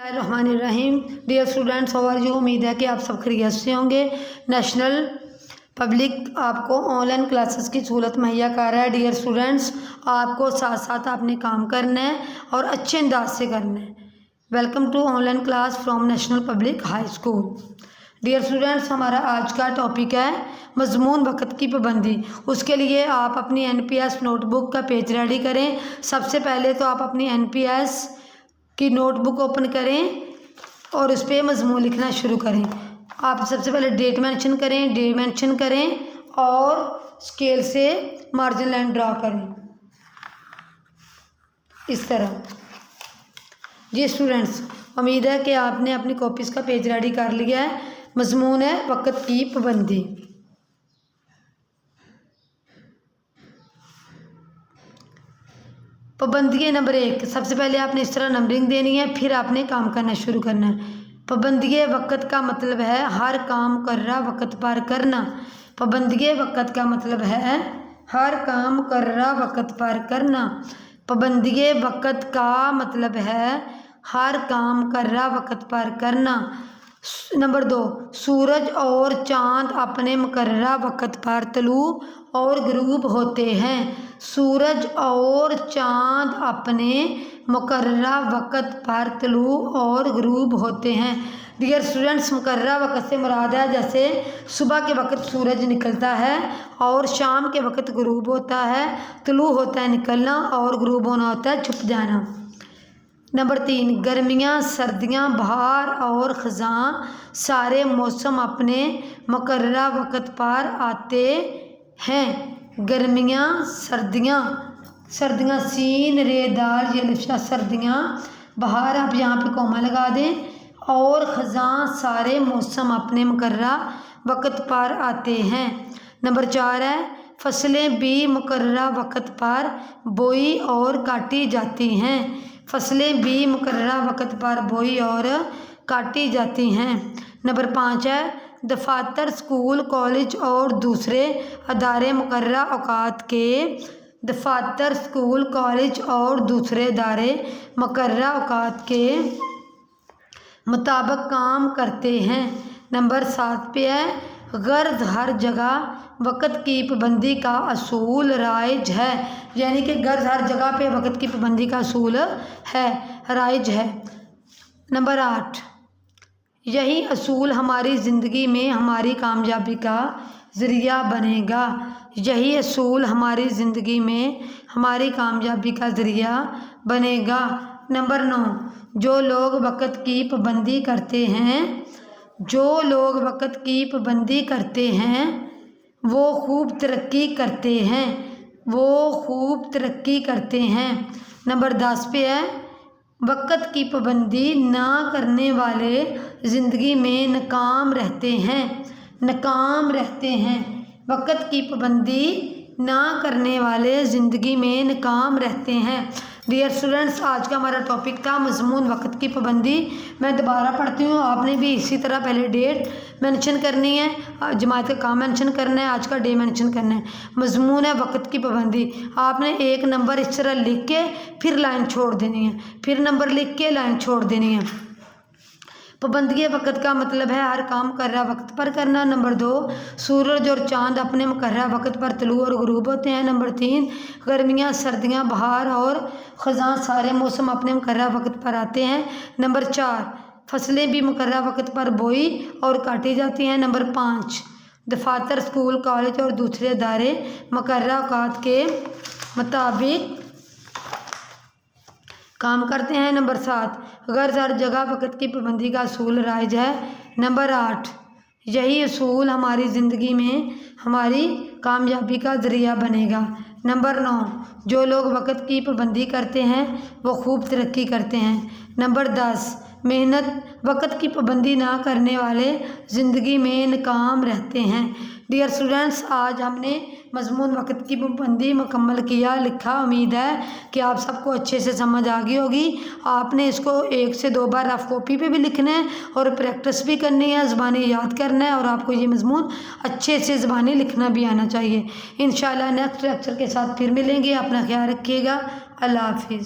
الرحمن الرحیم dear students, how are you? امید ہے کہ آپ سب خیریت سے ہوں گے۔ نیشنل پبلک آپ کو آن لائن کلاسز کی سہولت مہیا کر رہا ہے۔ ڈیئر اسٹوڈینٹس، آپ کو ساتھ ساتھ اپنے کام کرنا ہے اور اچھے انداز سے کرنا ہے۔ Welcome to online class from national public high school. Dear students, ہمارا آج کا ٹاپک ہے مضمون وقت کی پابندی۔ اس کے لیے آپ اپنی NPS نوٹ بک کا پیج ریڈی کریں۔ سب سے پہلے تو آپ اپنی NPS کی نوٹ بک اوپن کریں اور اس پہ مضمون لکھنا شروع کریں۔ آپ سب سے پہلے ڈیٹ مینشن کریں اور اسکیل سے مارجن لائن ڈرا کریں اس طرح۔ جی اسٹوڈینٹس، امید ہے کہ آپ نے اپنی کاپیز کا پیج ریڈی کر لیا ہے۔ مضمون ہے وقت کی پابندی۔ پابندی نمبر 1، سب سے پہلے آپ نے اس طرح نمبرنگ دینی ہے، پھر آپ نے کام کرنا شروع کرنا ہے۔ پابندی وقت کا مطلب ہے ہر کام مقررہ وقت پر کرنا۔ پابندی وقت کا مطلب ہے ہر کام مقررہ وقت پر کرنا۔ پابندی وقت کا مطلب ہے ہر کام مقررہ وقت پر کرنا۔ نمبر 2، سورج اور چاند اپنے مقررہ وقت پر طلوع اور غروب ہوتے ہیں۔ سورج اور چاند اپنے مقررہ وقت پر طلوع اور غروب ہوتے ہیں۔ ڈیئر اسٹوڈینٹس، مقررہ وقت سے مراد ہے جیسے صبح کے وقت سورج نکلتا ہے اور شام کے وقت غروب ہوتا ہے۔ طلوع ہوتا ہے نکلنا اور غروب ہونا ہوتا ہے چھپ جانا۔ نمبر 3، گرمیاں، سردیاں، بہار اور خزاں سارے موسم اپنے مقررہ وقت پر آتے ہیں۔ گرمیاں، سردیاں سین ر دال یہ سردیاں، بہار آپ یہاں پہ کوما لگا دیں، اور خزاں سارے موسم اپنے مقررہ وقت پر آتے ہیں۔ نمبر 4 ہے فصلیں بھی مقررہ وقت پر بوئی اور کاٹی جاتی ہیں۔ فصلیں بھی مقررہ وقت پر بوئی اور کاٹی جاتی ہیں۔ نمبر 5 ہے دفاتر، اسکول، کالج اور دوسرے ادارے مقررہ اوقات کے دفاتر، اسکول، کالج اور دوسرے ادارے مقررہ اوقات کے مطابق کام کرتے ہیں۔ نمبر 7 پہ ہے غرض ہر جگہ وقت کی پابندی کا اصول رائج ہے، یعنی کہ غرض ہر جگہ پہ وقت کی پابندی کا اصول ہے، رائج ہے۔ نمبر 8، یہی اصول ہماری زندگی میں ہماری کامیابی کا ذریعہ بنے گا۔ یہی اصول ہماری زندگی میں ہماری کامیابی کا ذریعہ بنے گا۔ نمبر 9، جو لوگ وقت کی پابندی کرتے ہیں وہ خوب ترقی کرتے ہیں۔ نمبر 10 پہ ہے وقت کی پابندی نہ کرنے والے زندگی میں ناکام رہتے ہیں۔ وقت کی پابندی نہ کرنے والے زندگی میں ناکام رہتے ہیں۔ ڈیئر اسٹوڈینٹس، آج کا ہمارا ٹاپک تھا مضمون وقت کی پابندی۔ میں دوبارہ پڑھتی ہوں، آپ نے بھی اسی طرح پہلے ڈیٹ مینشن کرنی ہے، جماعت کا کام مینشن کرنا ہے، آج کا ڈے مینشن کرنا ہے۔ مضمون ہے وقت کی پابندی۔ آپ نے ایک نمبر اس طرح لکھ کے پھر لائن چھوڑ دینی ہے، پھر نمبر لکھ کے لائن چھوڑ دینی ہے۔ پابندی وقت کا مطلب ہے ہر کام مقررہ وقت پر کرنا۔ نمبر 2، سورج اور چاند اپنے مقررہ وقت پر طلوع اور غروب ہوتے ہیں۔ نمبر 3، گرمیاں، سردیاں، بہار اور خزاں سارے موسم اپنے مقررہ وقت پر آتے ہیں۔ نمبر 4، فصلیں بھی مقررہ وقت پر بوئی اور کاٹی جاتی ہیں۔ نمبر 5، دفاتر، اسکول، کالج اور دوسرے ادارے مقررہ اوقات کے مطابق کام کرتے ہیں۔ نمبر 7، غرض ہر جگہ وقت کی پابندی کا اصول رائج ہے۔ نمبر 8، یہی اصول ہماری زندگی میں ہماری کامیابی کا ذریعہ بنے گا۔ نمبر 9، جو لوگ وقت کی پابندی کرتے ہیں وہ خوب ترقی کرتے ہیں۔ نمبر 10، محنت وقت کی پابندی نہ کرنے والے زندگی میں ناکام رہتے ہیں۔ ڈیئر اسٹوڈینٹس، آج ہم نے مضمون وقت کی پابندی مکمل کیا، لکھا۔ امید ہے کہ آپ سب کو اچھے سے سمجھ آ گئی ہوگی۔ آپ نے اس کو 1 سے 2 بار رف کاپی پہ بھی لکھنا ہے اور پریکٹس بھی کرنی ہے، زبانی یاد کرنا ہے، اور آپ کو یہ مضمون اچھے سے زبانی لکھنا بھی آنا چاہیے۔ انشاءاللہ نیکسٹ لیکچر کے ساتھ پھر ملیں گے۔ اپنا خیال رکھیے گا۔ اللہ حافظ۔